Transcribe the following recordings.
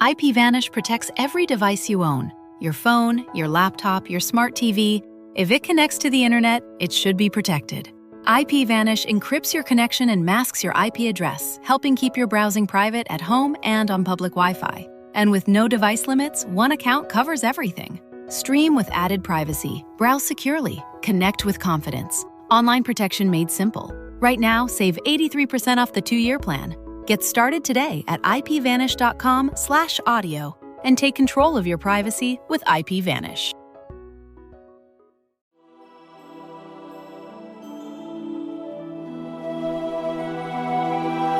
IPVanish protects every device you own. Your phone, your laptop, your smart TV. If it connects to the internet, it should be protected. IPVanish encrypts your connection and masks your IP address, helping keep your browsing private at home and on public Wi-Fi. And with no device limits, one account covers everything. Stream with added privacy, browse securely, connect with confidence. Online protection made simple. Right now, save 83% off the 2-year plan. Get started today at ipvanish.com/audio and take control of your privacy with IPVanish.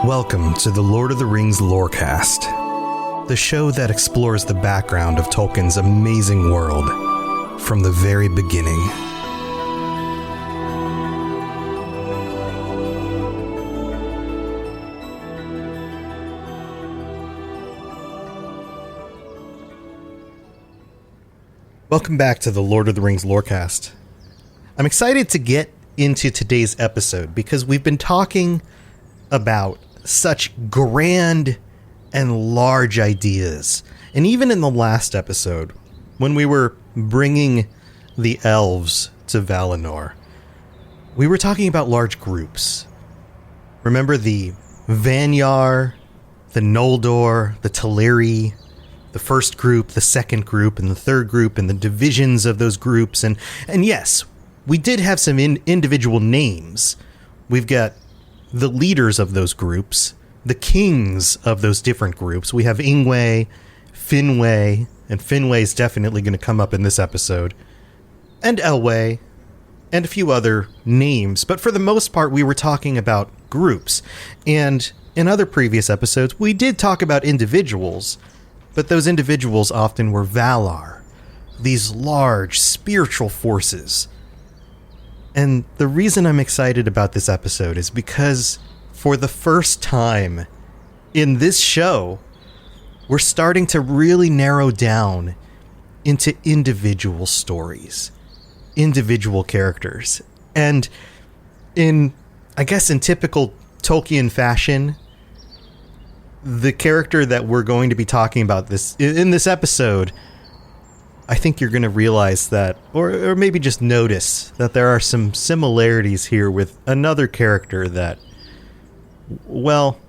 Welcome to the Lord of the Rings Lorecast, the show that explores the background of Tolkien's amazing world from the very beginning. Welcome back to the Lord of the Rings Lorecast. I'm excited to get into today's episode because we've been talking about such grand and large ideas. And even in the last episode, when we were bringing the Elves to Valinor, we were talking about large groups. Remember the Vanyar, the Noldor, the Teleri, the first group, the second group, and the third group, and the divisions of those groups. And yes, we did have some individual names. We've got the leaders of those groups, the kings of those different groups. We have Ingwe, Finwë, and Finwë is definitely going to come up in this episode, and Elwë, and a few other names. But for the most part, we were talking about groups. And in other previous episodes, we did talk about individuals, but those individuals often were Valar, these large spiritual forces. And the reason I'm excited about this episode is because for the first time in this show, we're starting to really narrow down into individual stories, individual characters. And in typical Tolkien fashion, the character that we're going to be talking about in this episode, I think you're going to realize that, or maybe just notice that there are some similarities here with another character that, well,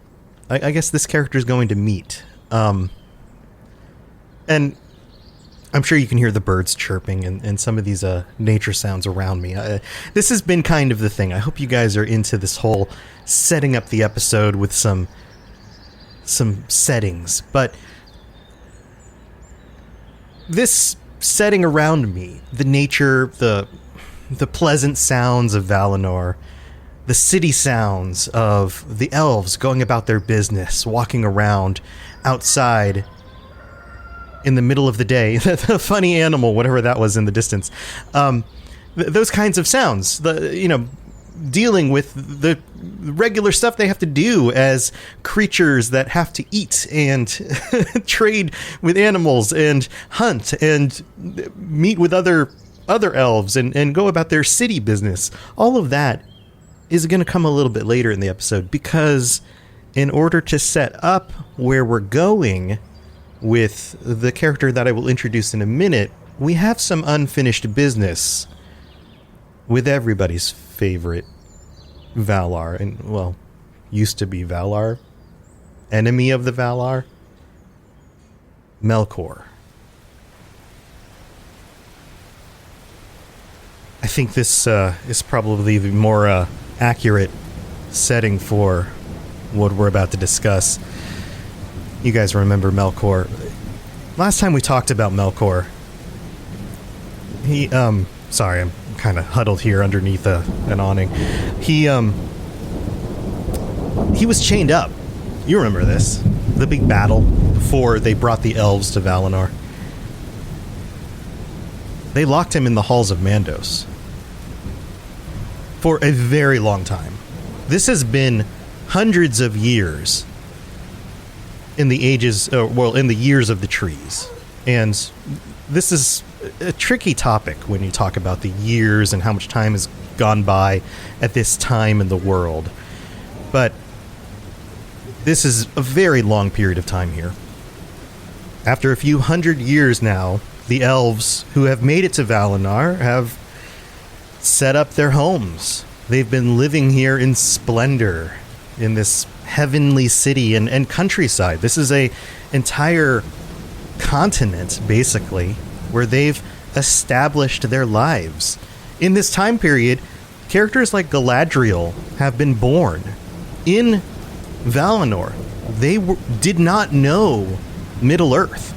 I guess this character is going to meet. And I'm sure you can hear the birds chirping and some of these nature sounds around me. This has been kind of the thing. I hope you guys are into this whole setting up the episode with some settings. But this setting around me, the nature, the pleasant sounds of Valinor, the city sounds of the elves going about their business, walking around outside in the middle of the day, the funny animal, whatever that was in the distance, those kinds of sounds, dealing with the regular stuff they have to do as creatures that have to eat and trade with animals and hunt and meet with other elves and go about their city business. All of that is going to come a little bit later in the episode, because in order to set up where we're going with the character that I will introduce in a minute, we have some unfinished business with everybody's favorite Valar, and, well, used to be Valar, enemy of the Valar, Melkor. I think this is probably the more accurate setting for what we're about to discuss. You guys remember Melkor. Last time we talked about Melkor, sorry, I'm kind of huddled here underneath an awning. He was chained up. You remember this. The big battle before they brought the elves to Valinor. They locked him in the halls of Mandos for a very long time. This has been hundreds of years in the years of the trees. And this is a tricky topic when you talk about the years and how much time has gone by at this time in the world. But this is a very long period of time here. After a few hundred years now, the elves who have made it to Valinor have set up their homes. They've been living here in splendor in this heavenly city and countryside. This is a entire continent, basically, where they've established their lives. In this time period, characters like Galadriel have been born in Valinor. They did not know Middle-earth.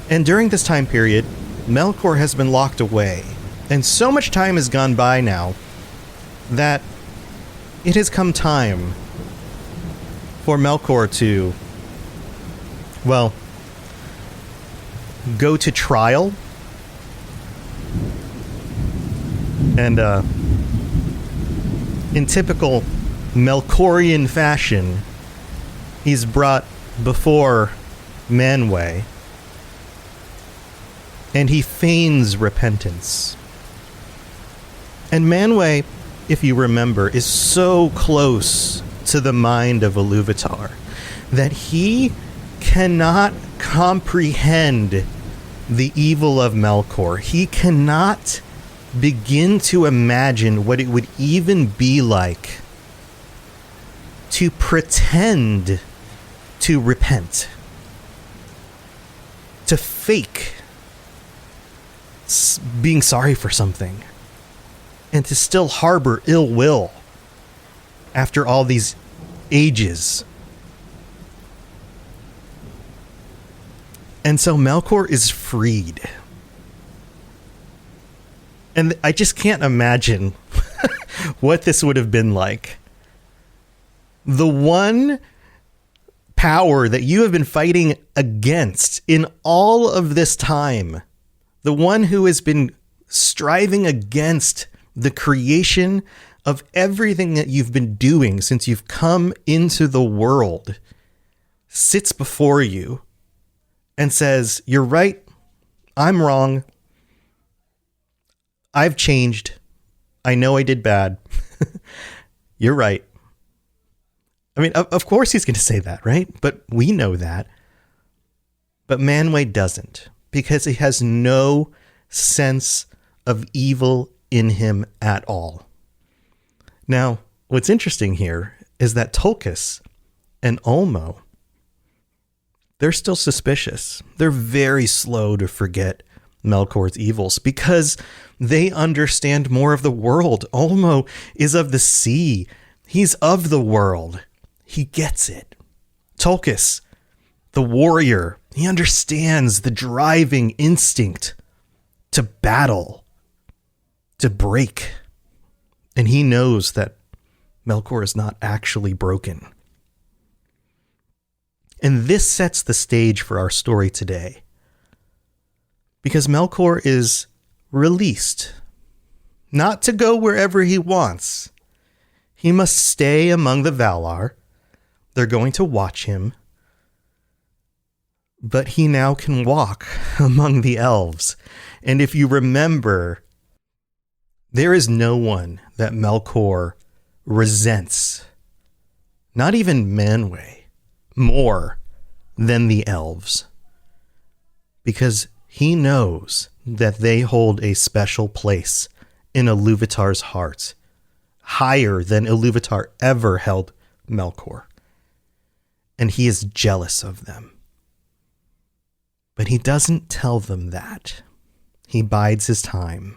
And during this time period, Melkor has been locked away. And so much time has gone by now that it has come time for Melkor to, well, go to trial. And in typical Melkorian fashion, he's brought before Manwë, and he feigns repentance. And Manwë, if you remember, is so close to the mind of Iluvatar that he cannot comprehend the evil of Melkor. He cannot begin to imagine what it would even be like to pretend to repent, to fake being sorry for something, and to still harbor ill will after all these ages. And so Melkor is freed. And I just can't imagine what this would have been like. The one power that you have been fighting against in all of this time, the one who has been striving against the creation of everything that you've been doing since you've come into the world, sits before you and says, "You're right, I'm wrong. I've changed. I know I did bad. You're right." I mean, of course he's going to say that, right? But we know that. But Manwë doesn't, because he has no sense of evil in him at all. Now, what's interesting here is that Tulkas and Ulmo, they're still suspicious. They're very slow to forget Melkor's evils because they understand more of the world. Ulmo is of the sea. He's of the world. He gets it. Tulkas, the warrior, he understands the driving instinct to battle, to break. And he knows that Melkor is not actually broken. And this sets the stage for our story today. Because Melkor is released, not to go wherever he wants. He must stay among the Valar. They're going to watch him. But he now can walk among the elves. And if you remember, there is no one that Melkor resents, not even Manwë, more than the elves. Because he knows that they hold a special place in Iluvatar's heart, higher than Iluvatar ever held Melkor. And he is jealous of them. But he doesn't tell them that. He bides his time.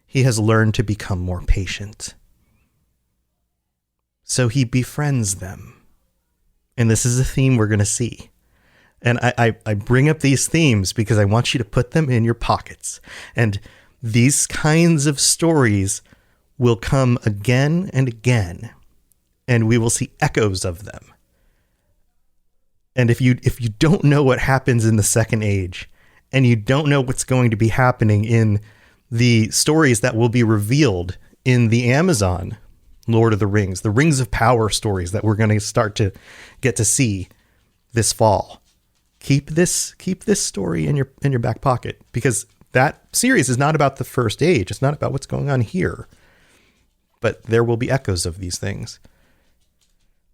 He has learned to become more patient. So he befriends them. And this is a theme we're going to see. And I bring up these themes because I want you to put them in your pockets. And these kinds of stories will come again and again. And we will see echoes of them. And if you don't know what happens in the Second Age, and you don't know what's going to be happening in the stories that will be revealed in the Amazon Lord of the Rings, the Rings of Power stories that we're going to start to get to see this fall, keep this story in your back pocket, because that series is not about the First Age. It's not about what's going on here, but there will be echoes of these things.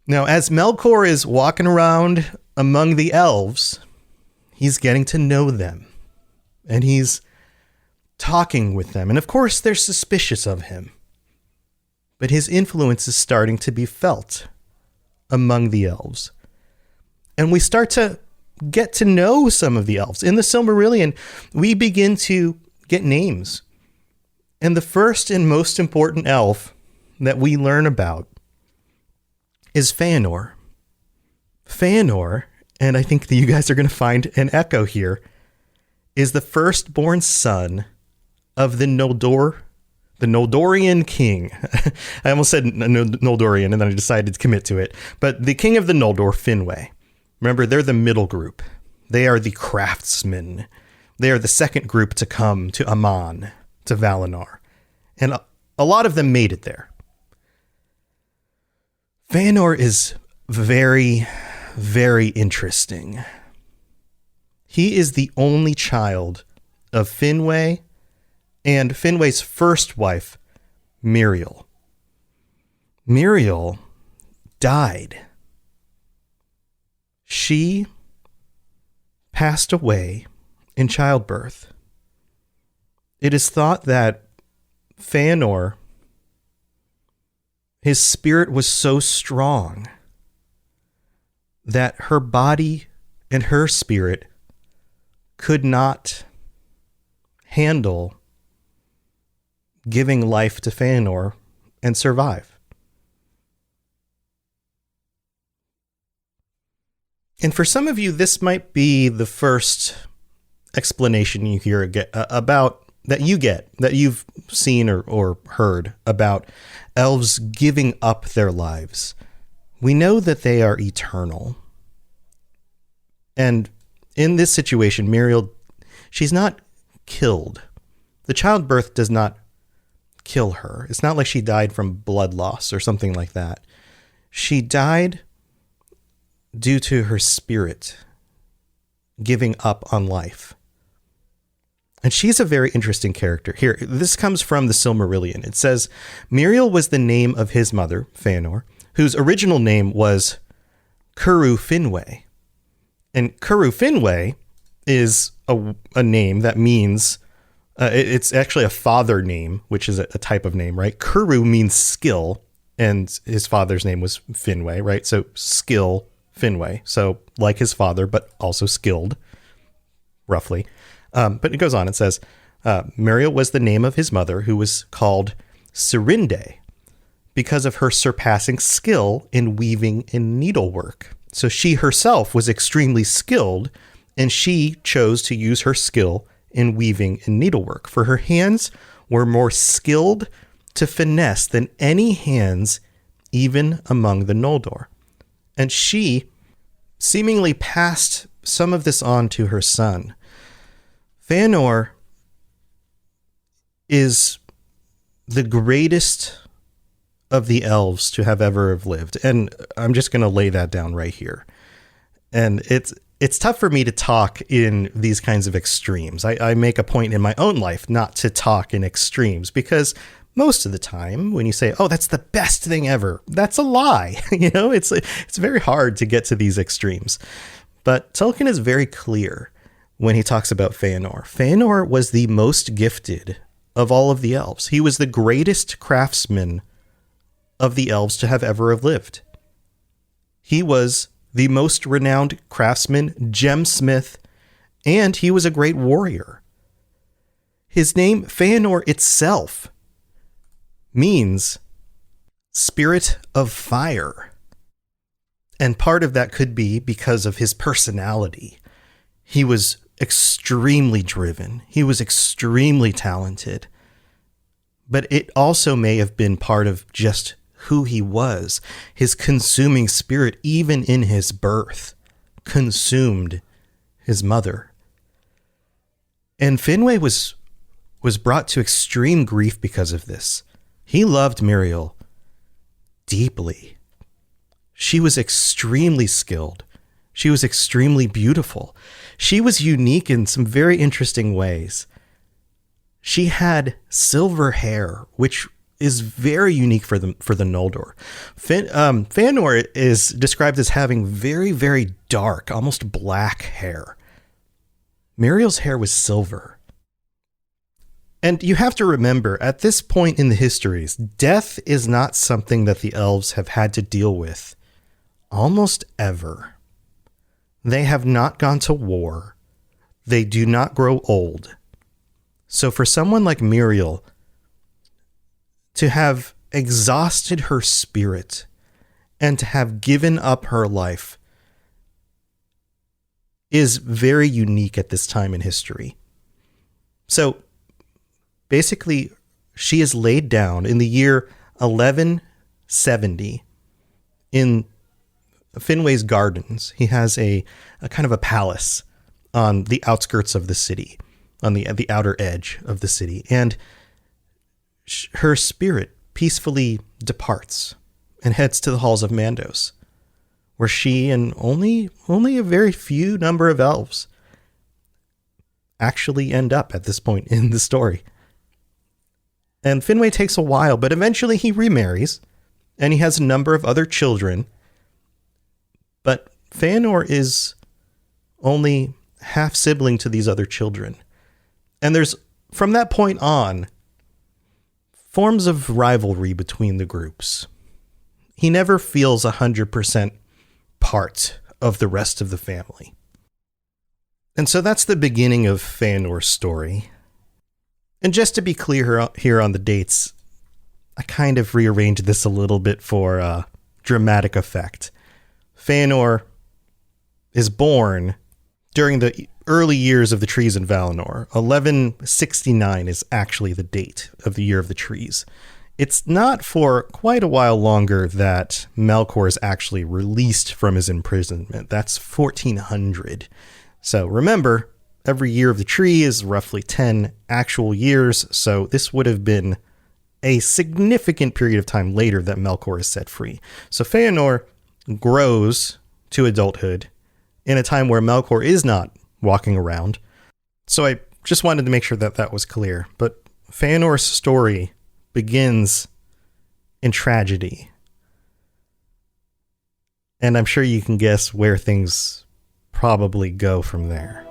Now, as Melkor is walking around among the elves, he's getting to know them. And he's talking with them. And of course, they're suspicious of him. But his influence is starting to be felt among the elves. And we start to get to know some of the elves. In the Silmarillion, we begin to get names. And the first and most important elf that we learn about is Feanor. Feanor, and I think that you guys are going to find an echo here, is the firstborn son of the Noldorian king. I almost said Noldorian, and then I decided to commit to it. But the king of the Noldor, Finwë. Remember, they're the middle group. They are the craftsmen. They are the second group to come to Aman, to Valinor. And a lot of them made it there. Feanor is very, very interesting. He is the only child of Finwë and Finwë's first wife, Miriel. Miriel died. She passed away in childbirth. It is thought that Feanor, his spirit was so strong that her body and her spirit could not handle giving life to Feanor and survive. And for some of you, this might be the first explanation you hear that you've seen or heard about elves giving up their lives. We know that they are eternal. And in this situation, Miriel, she's not killed. The childbirth does not kill her. It's not like she died from blood loss or something like that. She died due to her spirit giving up on life. And she's a very interesting character. Here, this comes from the Silmarillion. It says, Miriel was the name of his mother, Feanor, whose original name was Curu Finwë. And Curu Finwë is a name that means, it's actually a father name, which is a type of name, right? Curu means skill, and his father's name was Finwë, right? So skill, Finwë. So like his father, but also skilled, roughly. But it goes on. It says, Miriel was the name of his mother, who was called Serinde because of her surpassing skill in weaving and needlework. So she herself was extremely skilled, and she chose to use her skill in weaving and needlework, for her hands were more skilled to finesse than any hands even among the Noldor. And she seemingly passed some of this on to her son. Feanor is the greatest of the elves to have ever lived. And I'm just going to lay that down right here. And it's tough for me to talk in these kinds of extremes. I make a point in my own life not to talk in extremes, because most of the time when you say, oh, that's the best thing ever, that's a lie. It's very hard to get to these extremes. But Tolkien is very clear when he talks about Feanor. Feanor was the most gifted of all of the elves. He was the greatest craftsman of the elves to have ever lived. He was the most renowned craftsman, gemsmith, and he was a great warrior. His name, Feanor itself, means spirit of fire. And part of that could be because of his personality. He was extremely driven. He was extremely talented. But it also may have been part of just who he was. His consuming spirit, even in his birth, consumed his mother. And Finwë was brought to extreme grief because of this. He loved Miriel deeply. She was extremely skilled. She was extremely beautiful. She was unique in some very interesting ways. She had silver hair, which is very unique for the Noldor. Feanor is described as having very, very dark, almost black hair. Muriel's hair was silver. And you have to remember, at this point in the histories, death is not something that the elves have had to deal with almost ever. They have not gone to war. They do not grow old. So for someone like Muriel to have exhausted her spirit and to have given up her life is very unique at this time in history. So basically, she is laid down in the year 1170 in Finway's Gardens. He has a kind of a palace on the outskirts of the city, on the outer edge of the city. And her spirit peacefully departs and heads to the halls of Mandos, where she and only a very few number of elves actually end up at this point in the story. And Finway takes a while, but eventually he remarries, and he has a number of other children. But Feanor is only half sibling to these other children. And there's, from that point on, forms of rivalry between the groups. He never feels 100% part of the rest of the family. And so that's the beginning of Feanor's story. And just to be clear here on the dates, I kind of rearranged this a little bit for dramatic effect. Feanor is born during the early years of the trees in Valinor. 1169 is actually the date of the year of the trees. It's not for quite a while longer that Melkor is actually released from his imprisonment. That's 1400. So remember, every year of the tree is roughly 10 actual years, so this would have been a significant period of time later that Melkor is set free. So Feanor grows to adulthood in a time where Melkor is not walking around. So I just wanted to make sure that that was clear. But Feanor's story begins in tragedy. And I'm sure you can guess where things probably go from there.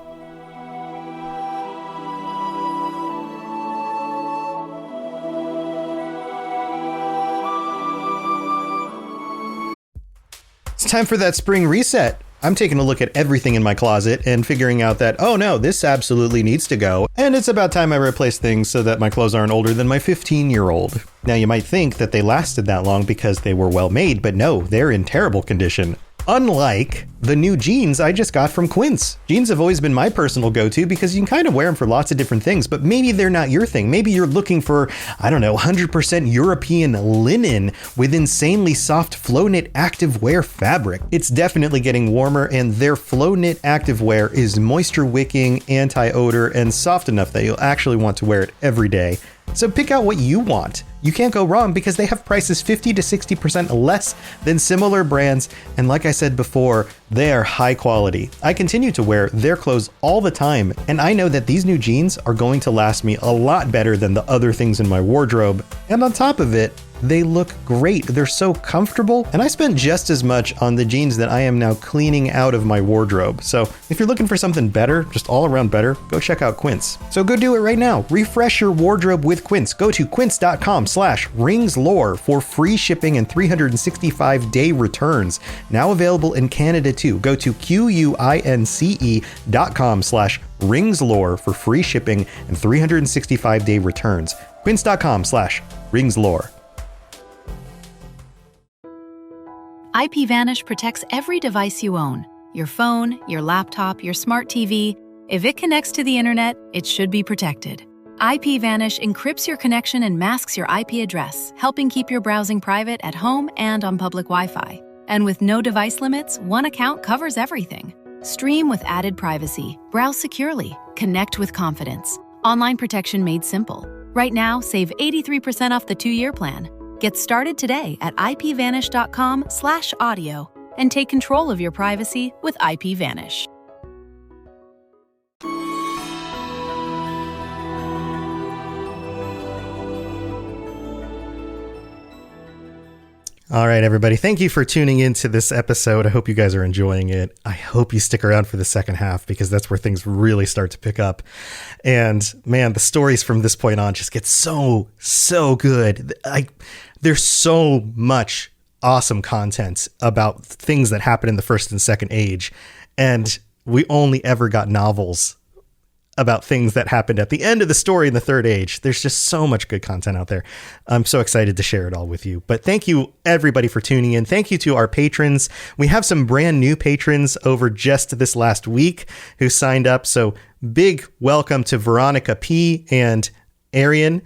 It's time for that spring reset. I'm taking a look at everything in my closet and figuring out that, oh no, this absolutely needs to go. And it's about time I replace things so that my clothes aren't older than my 15-year-old. Now you might think that they lasted that long because they were well made, but no, they're in terrible condition. Unlike the new jeans I just got from Quince. Jeans have always been my personal go-to because you can kind of wear them for lots of different things, but maybe they're not your thing. Maybe you're looking for, 100% European linen with insanely soft flow knit activewear fabric. It's definitely getting warmer, and their flow knit activewear is moisture wicking, anti-odor, and soft enough that you'll actually want to wear it every day. So pick out what you want. You can't go wrong because they have prices 50 to 60% less than similar brands. And like I said before, they are high quality. I continue to wear their clothes all the time, and I know that these new jeans are going to last me a lot better than the other things in my wardrobe. And on top of it, they look great. They're so comfortable, and I spent just as much on the jeans that I am now cleaning out of my wardrobe. So if you're looking for something better, just all around better, go check out Quince. So go do it right now. Refresh your wardrobe with Quince. Go to quince.com/ringslore for free shipping and 365-day returns. Now available in Canada too. Go to quince.com/ringslore for free shipping and 365-day returns. Quince.com/ringslore. IPVanish protects every device you own. Your phone, your laptop, your smart TV. If it connects to the internet, it should be protected. IPVanish encrypts your connection and masks your IP address, helping keep your browsing private at home and on public Wi-Fi. And with no device limits, one account covers everything. Stream with added privacy. Browse securely. Connect with confidence. Online protection made simple. Right now, save 83% off the 2-year plan. Get started today at ipvanish.com/audio and take control of your privacy with IPVanish. All right, everybody. Thank you for tuning into this episode. I hope you guys are enjoying it. I hope you stick around for the second half because that's where things really start to pick up. And man, the stories from this point on just get so good. There's so much awesome content about things that happen in the first and second age. And we only ever got novels about things that happened at the end of the story in the third age. There's just so much good content out there. I'm so excited to share it all with you. But thank you everybody for tuning in. Thank you to our patrons. We have some brand new patrons over just this last week who signed up. So big welcome to Veronica P and Arian.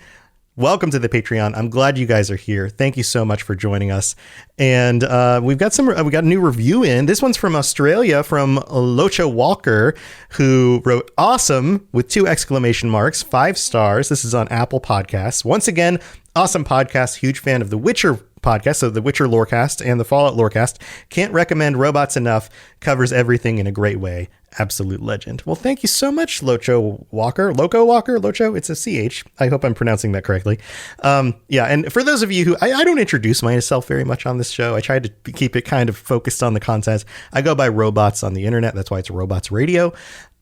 Welcome to the Patreon. I'm glad you guys are here. Thank you so much for joining us. And we got a new review in. This one's from Australia from Locha Walker, who wrote awesome with 2 exclamation marks, 5 stars. This is on Apple Podcasts. Once again, awesome podcast. Huge fan of the Witcher podcast, so the Witcher Lorecast and the Fallout Lorecast. Can't recommend robots enough. Covers everything in a great way. Absolute legend. Well, thank you so much, Locho Walker. Locho? It's a CH. I hope I'm pronouncing that correctly. Yeah, and for those of you who... I don't introduce myself very much on this show. I try to keep it kind of focused on the content. I go by Robots on the internet. That's why it's Robots Radio.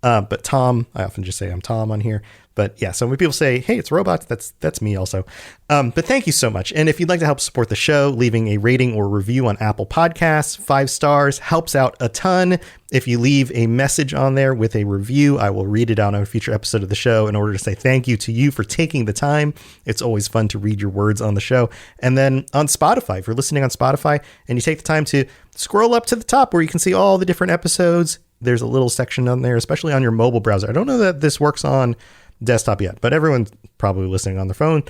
But Tom, I often just say I'm Tom on here. But yeah, so when people say, hey, it's Robots, that's me also. But thank you so much. And if you'd like to help support the show, leaving a rating or review on Apple Podcasts, 5 stars helps out a ton. If you leave a message on there with a review, I will read it out on a future episode of the show in order to say thank you to you for taking the time. It's always fun to read your words on the show. And then on Spotify, if you're listening on Spotify and you take the time to scroll up to the top where you can see all the different episodes, there's a little section on there, especially on your mobile browser. I don't know that this works on desktop yet, but everyone's probably listening on their phone.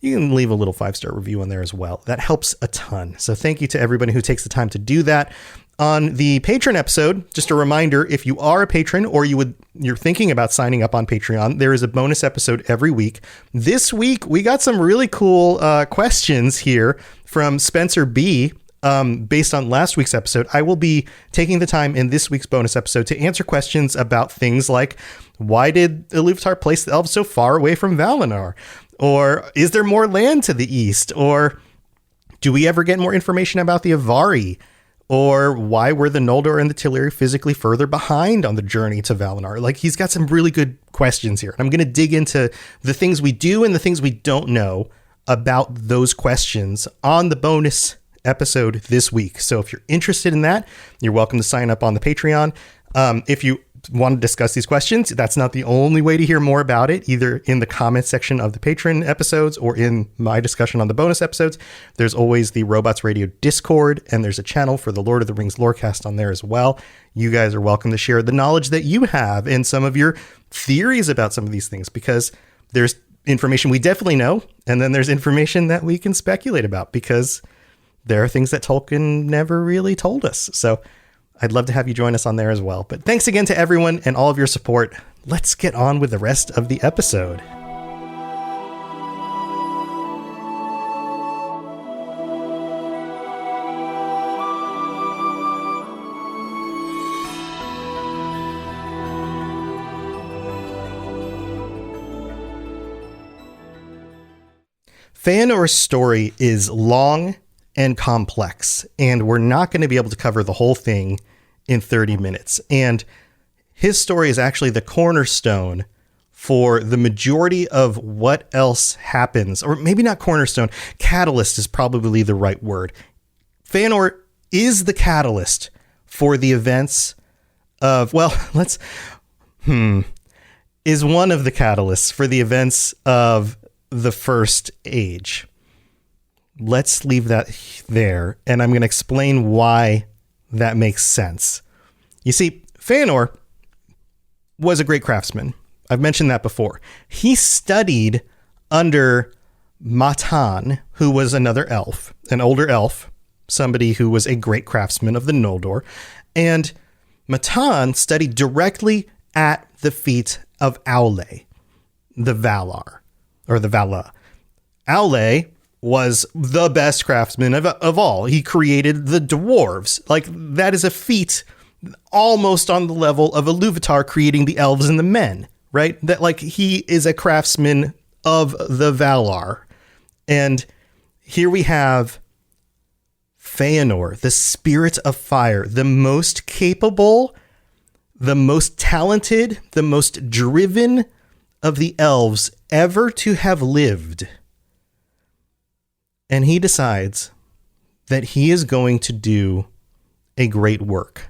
You can leave a little 5-star review on there as well. That helps a ton. So thank you to everybody who takes the time to do that. On the patron episode, just a reminder, if you are a patron or you're thinking about signing up on Patreon, there is a bonus episode every week. This week, we got some really cool questions here from Spencer B. Based on last week's episode. I will be taking the time in this week's bonus episode to answer questions about things like, why did Iluvatar place the elves so far away from Valinor? Or is there more land to the east? Or do we ever get more information about the Avari? Or why were the Noldor and the Teleri physically further behind on the journey to Valinor? Like, he's got some really good questions here. And I'm going to dig into the things we do and the things we don't know about those questions on the bonus episode this week. So if you're interested in that, you're welcome to sign up on the Patreon. If you want to discuss these questions, that's not the only way to hear more about it, either in the comments section of the Patreon episodes or in my discussion on the bonus episodes. There's always the Robots Radio Discord, and there's a channel for the Lord of the Rings Lorecast on there as well. You guys are welcome to share the knowledge that you have and some of your theories about some of these things, because there's information we definitely know, and then there's information that we can speculate about, because there are things that Tolkien never really told us. So I'd love to have you join us on there as well. But thanks again to everyone and all of your support. Let's get on with the rest of the episode. Feanor's story is long and complex, and we're not going to be able to cover the whole thing in 30 minutes. And his story is actually the cornerstone for the majority of what else happens, or maybe not cornerstone, catalyst is probably the right word. Feanor is the catalyst for the events of, well, is one of the catalysts for the events of the First Age. Let's leave that there, and I'm going to explain why that makes sense. You see, Feanor was a great craftsman. I've mentioned that before. He studied under Matan, who was another elf, an older elf, somebody who was a great craftsman of the Noldor, and Matan studied directly at the feet of Aule, the Valar, or the Vala. Aule was the best craftsman of all. He created the dwarves. Like, that is a feat almost on the level of Iluvatar creating the elves and the men, right? That, like, he is a craftsman of the Valar. And here we have Feanor, the spirit of fire, the most capable, the most talented, the most driven of the elves ever to have lived. And he decides that he is going to do a great work.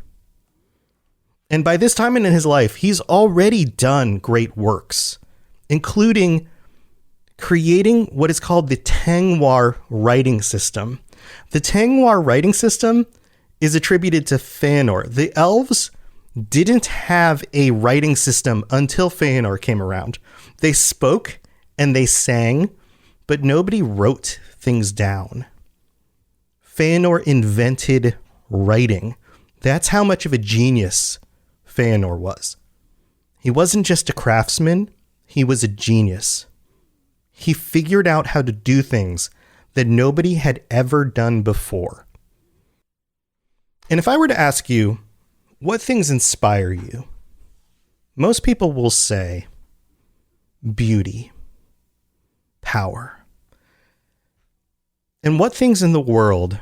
And by this time in his life, he's already done great works, including creating what is called the Tengwar writing system. The Tengwar writing system is attributed to Feanor. The elves didn't have a writing system until Feanor came around. They spoke and they sang, but nobody wrote things down. Feanor invented writing. That's how much of a genius Feanor was. He wasn't just a craftsman, he was a genius. He figured out how to do things that nobody had ever done before. And if I were to ask you, what things inspire you? Most people will say beauty, power. And what things in the world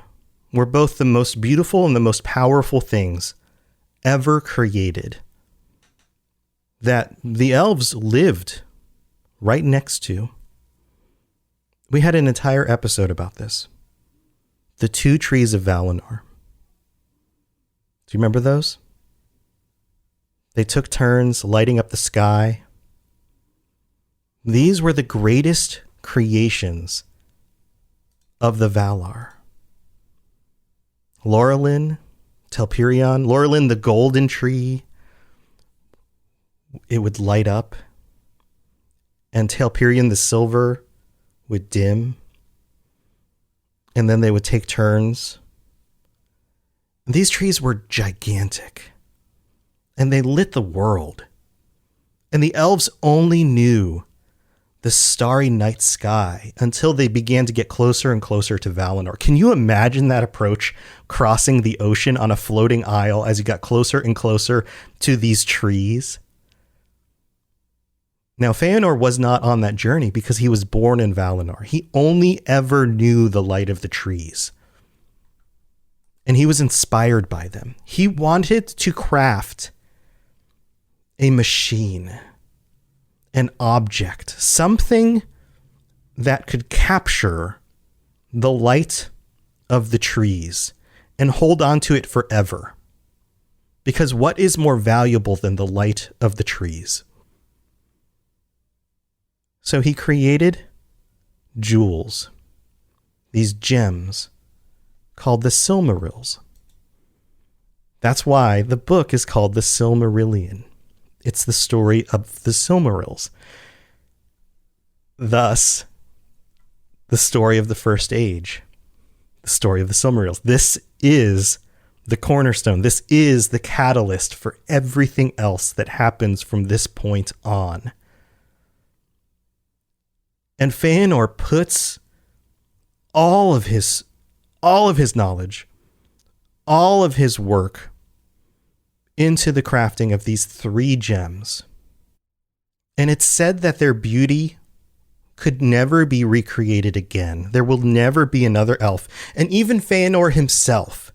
were both the most beautiful and the most powerful things ever created that the elves lived right next to? We had an entire episode about this. The 2 trees of Valinor. Do you remember those? They took turns lighting up the sky. These were the greatest creations of the Valar. Laurelin, Telperion, Laurelin, the golden tree, it would light up, and Telperion, the silver, would dim, and then they would take turns. These trees were gigantic, and they lit the world, and the elves only knew the starry night sky until they began to get closer and closer to Valinor. Can you imagine that approach, crossing the ocean on a floating isle as you got closer and closer to these trees? Now, Feanor was not on that journey because he was born in Valinor. He only ever knew the light of the trees. And he was inspired by them. He wanted to craft a machine, an object, something that could capture the light of the trees and hold on to it forever. Because what is more valuable than the light of the trees? So he created jewels, these gems called the Silmarils. That's why the book is called the Silmarillion. It's the story of the Silmarils. Thus, the story of the First Age, the story of the Silmarils. This is the cornerstone. This is the catalyst for everything else that happens from this point on. And Feanor puts all of his knowledge, all of his work into the crafting of these 3 gems. And it's said that their beauty could never be recreated again. There will never be another elf. And even Feanor himself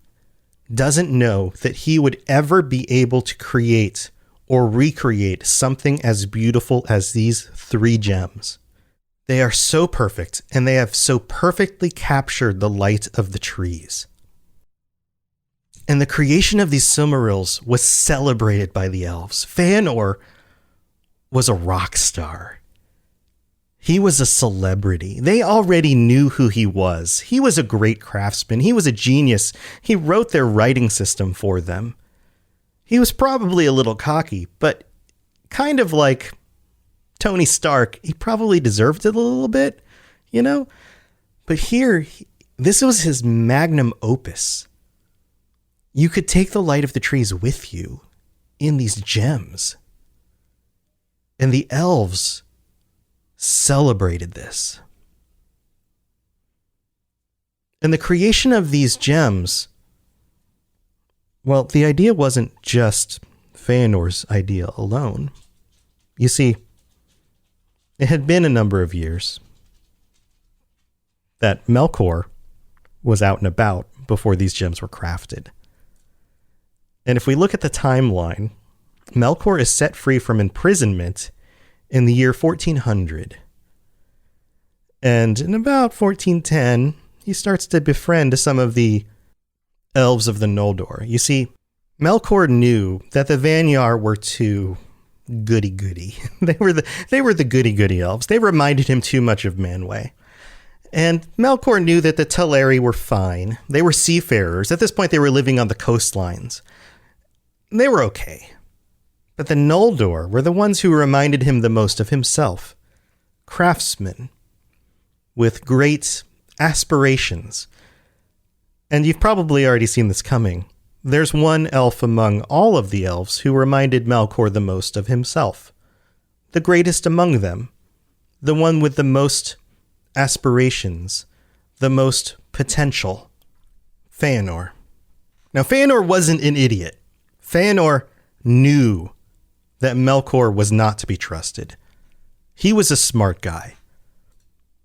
doesn't know that he would ever be able to create or recreate something as beautiful as these 3 gems. They are so perfect, and they have so perfectly captured the light of the trees. And the creation of these Silmarils was celebrated by the elves. Feanor was a rock star. He was a celebrity. They already knew who he was. He was a great craftsman. He was a genius. He wrote their writing system for them. He was probably a little cocky, but kind of like Tony Stark, he probably deserved it a little bit, you know? But here, this was his magnum opus. You could take the light of the trees with you in these gems. And the elves celebrated this. And the creation of these gems, well, the idea wasn't just Feanor's idea alone. You see, it had been a number of years that Melkor was out and about before these gems were crafted. And if we look at the timeline, Melkor is set free from imprisonment in the year 1400. And in about 1410, he starts to befriend some of the elves of the Noldor. You see, Melkor knew that the Vanyar were too goody-goody. They were the goody-goody elves. They reminded him too much of Manwë. And Melkor knew that the Teleri were fine. They were seafarers. At this point, they were living on the coastlines. They were okay. But the Noldor were the ones who reminded him the most of himself. Craftsmen with great aspirations. And you've probably already seen this coming. There's one elf among all of the elves who reminded Melkor the most of himself. The greatest among them. The one with the most aspirations. The most potential. Feanor. Now, Feanor wasn't an idiot. Feanor knew that Melkor was not to be trusted. He was a smart guy.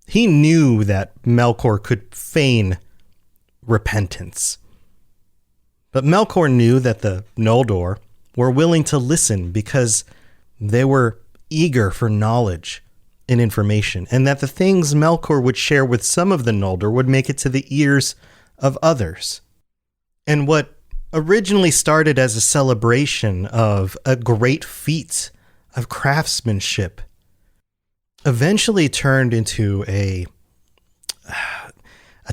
He knew that Melkor could feign repentance. But Melkor knew that the Noldor were willing to listen because they were eager for knowledge and information, and that the things Melkor would share with some of the Noldor would make it to the ears of others. And what originally started as a celebration of a great feat of craftsmanship eventually turned into a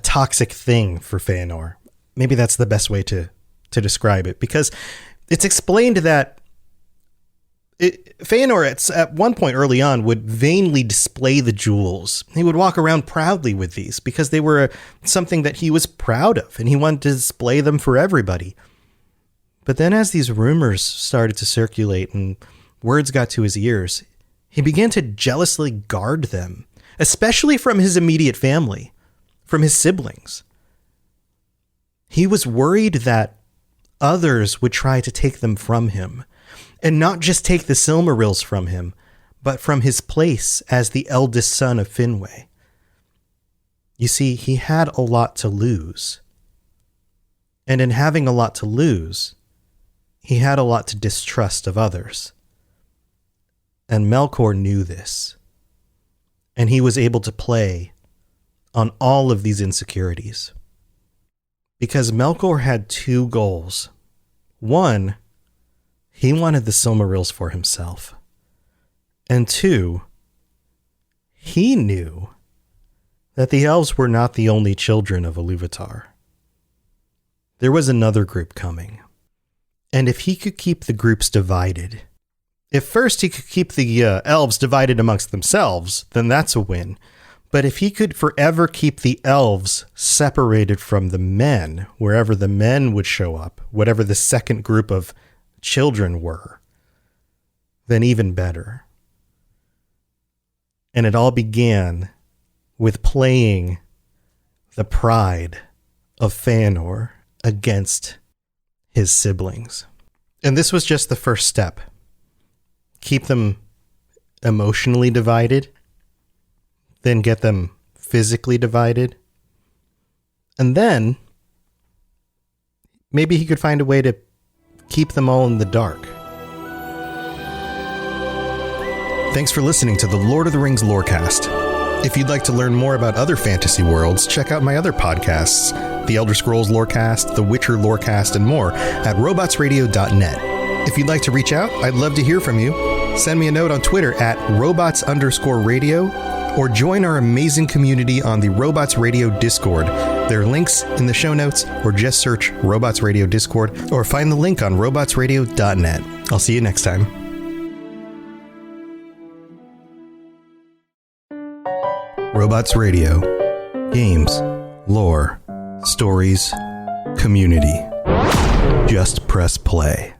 toxic thing for Feanor. Maybe that's the best way to describe it, because it's explained that Feanor at one point early on would vainly display the jewels. He would walk around proudly with these because they were something that he was proud of, and he wanted to display them for everybody. But then as these rumors started to circulate and words got to his ears, he began to jealously guard them, especially from his immediate family, from his siblings. He was worried that others would try to take them from him, and not just take the Silmarils from him, but from his place as the eldest son of Finwë. You see, he had a lot to lose. And in having a lot to lose, he had a lot to distrust of others. And Melkor knew this. And he was able to play on all of these insecurities. Because Melkor had two goals. One, he wanted the Silmarils for himself. And two, he knew that the elves were not the only children of Iluvatar. There was another group coming. And if he could keep the groups divided, if first he could keep the elves divided amongst themselves, then that's a win. But if he could forever keep the elves separated from the men, wherever the men would show up, whatever the second group of children were, then even better. And it all began with playing the pride of Feanor against his siblings. And this was just the first step. Keep them emotionally divided, then get them physically divided, and then maybe he could find a way to keep them all in the dark. Thanks for listening to the Lord of the Rings Lorecast. If you'd like to learn more about other fantasy worlds, check out my other podcasts, The Elder Scrolls Lorecast, The Witcher Lorecast, and more at robotsradio.net. If you'd like to reach out, I'd love to hear from you. Send me a note on Twitter at robots_radio, or join our amazing community on the Robots Radio Discord. There are links in the show notes, or just search Robots Radio Discord, or find the link on robotsradio.net. I'll see you next time. Robots Radio. Games, lore, stories, community. Just press play.